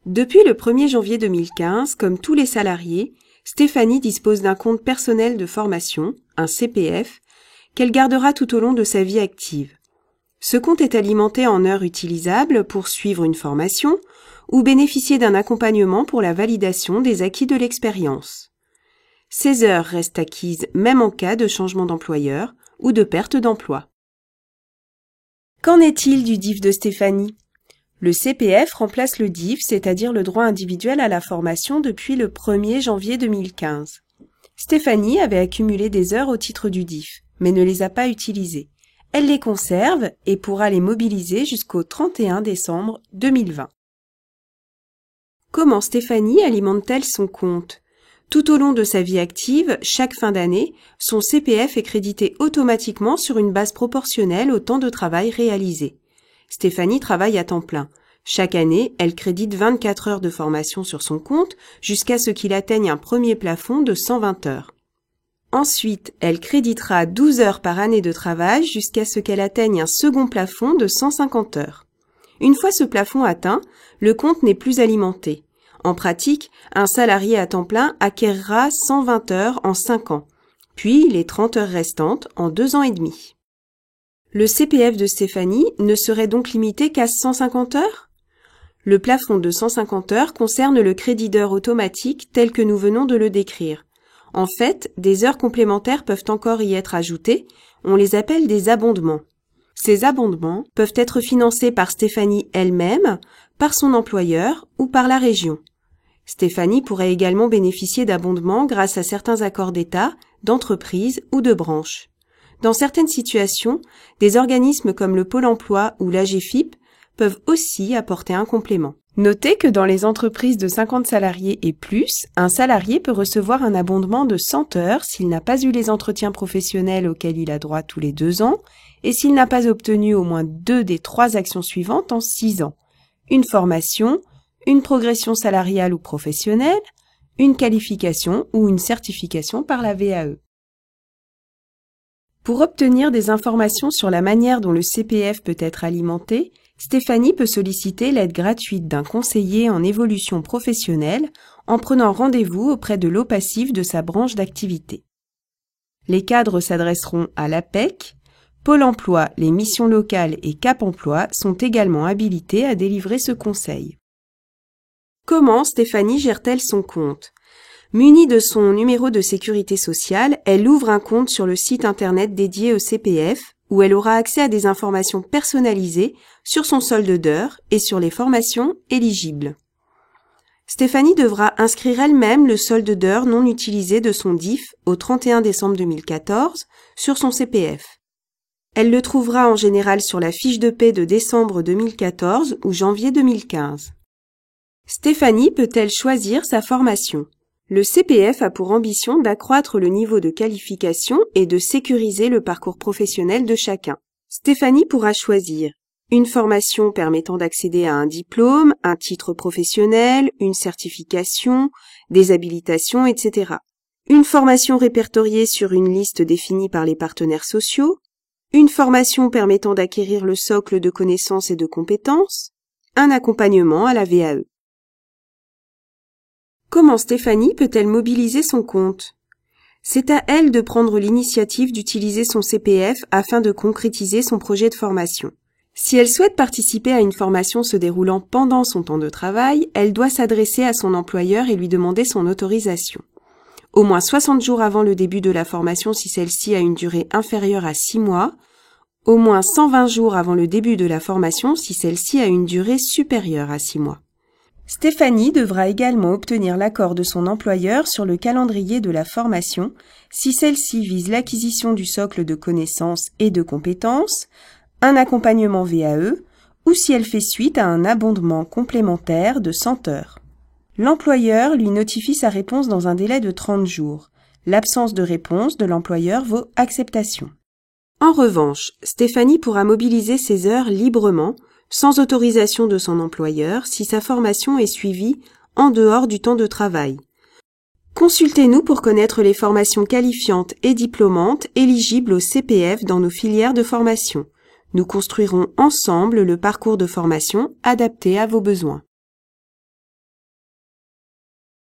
Depuis le 1er janvier 2015, comme tous les salariés, Stéphanie dispose d'un compte personnel de formation, un CPF, qu'elle gardera tout au long de sa vie active. Ce compte est alimenté en heures utilisables pour suivre une formation ou bénéficier d'un accompagnement pour la validation des acquis de l'expérience. Ces heures restent acquises même en cas de changement d'employeur ou de perte d'emploi. Qu'en est-il du DIF de Stéphanie ? Le CPF remplace le DIF, c'est-à-dire le droit individuel à la formation, depuis le 1er janvier 2015. Stéphanie avait accumulé des heures au titre du DIF, mais ne les a pas utilisées. Elle les conserve et pourra les mobiliser jusqu'au 31 décembre 2020. Comment Stéphanie alimente-t-elle son compte ? Tout au long de sa vie active, chaque fin d'année, son CPF est crédité automatiquement sur une base proportionnelle au temps de travail réalisé. Stéphanie travaille à temps plein. Chaque année, elle crédite 24 heures de formation sur son compte jusqu'à ce qu'il atteigne un premier plafond de 120 heures. Ensuite, elle créditera 12 heures par année de travail jusqu'à ce qu'elle atteigne un second plafond de 150 heures. Une fois ce plafond atteint, le compte n'est plus alimenté. En pratique, un salarié à temps plein acquérera 120 heures en 5 ans, puis les 30 heures restantes en 2 ans et demi. Le CPF de Stéphanie ne serait donc limité qu'à 150 heures ? Le plafond de 150 heures concerne le crédit d'heures automatique tel que nous venons de le décrire. En fait, des heures complémentaires peuvent encore y être ajoutées, on les appelle des abondements. Ces abondements peuvent être financés par Stéphanie elle-même, par son employeur ou par la région. Stéphanie pourrait également bénéficier d'abondements grâce à certains accords d'État, d'entreprise ou de branche. Dans certaines situations, des organismes comme le Pôle emploi ou l'AGEFIP peuvent aussi apporter un complément. Notez que dans les entreprises de 50 salariés et plus, un salarié peut recevoir un abondement de 100 heures s'il n'a pas eu les entretiens professionnels auxquels il a droit tous les 2 ans et s'il n'a pas obtenu au moins 2 des 3 actions suivantes en 6 ans. Une formation, une progression salariale ou professionnelle, une qualification ou une certification par la VAE. Pour obtenir des informations sur la manière dont le CPF peut être alimenté, Stéphanie peut solliciter l'aide gratuite d'un conseiller en évolution professionnelle en prenant rendez-vous auprès de l'OPACIF de sa branche d'activité. Les cadres s'adresseront à l'APEC. Pôle emploi, les missions locales et Cap emploi sont également habilités à délivrer ce conseil. Comment Stéphanie gère-t-elle son compte ? Munie de son numéro de sécurité sociale, elle ouvre un compte sur le site internet dédié au CPF où elle aura accès à des informations personnalisées sur son solde d'heures et sur les formations éligibles. Stéphanie devra inscrire elle-même le solde d'heures non utilisé de son DIF au 31 décembre 2014 sur son CPF. Elle le trouvera en général sur la fiche de paie de décembre 2014 ou janvier 2015. Stéphanie peut-elle choisir sa formation ? Le CPF a pour ambition d'accroître le niveau de qualification et de sécuriser le parcours professionnel de chacun. Stéphanie pourra choisir une formation permettant d'accéder à un diplôme, un titre professionnel, une certification, des habilitations, etc. Une formation répertoriée sur une liste définie par les partenaires sociaux, une formation permettant d'acquérir le socle de connaissances et de compétences, un accompagnement à la VAE. Comment Stéphanie peut-elle mobiliser son compte ? C'est à elle de prendre l'initiative d'utiliser son CPF afin de concrétiser son projet de formation. Si elle souhaite participer à une formation se déroulant pendant son temps de travail, elle doit s'adresser à son employeur et lui demander son autorisation. Au moins 60 jours avant le début de la formation si celle-ci a une durée inférieure à 6 mois, au moins 120 jours avant le début de la formation si celle-ci a une durée supérieure à 6 mois. Stéphanie devra également obtenir l'accord de son employeur sur le calendrier de la formation si celle-ci vise l'acquisition du socle de connaissances et de compétences, un accompagnement VAE ou si elle fait suite à un abondement complémentaire de 100 heures. L'employeur lui notifie sa réponse dans un délai de 30 jours. L'absence de réponse de l'employeur vaut acceptation. En revanche, Stéphanie pourra mobiliser ses heures librement sans autorisation de son employeur si sa formation est suivie en dehors du temps de travail. Consultez-nous pour connaître les formations qualifiantes et diplômantes éligibles au CPF dans nos filières de formation. Nous construirons ensemble le parcours de formation adapté à vos besoins.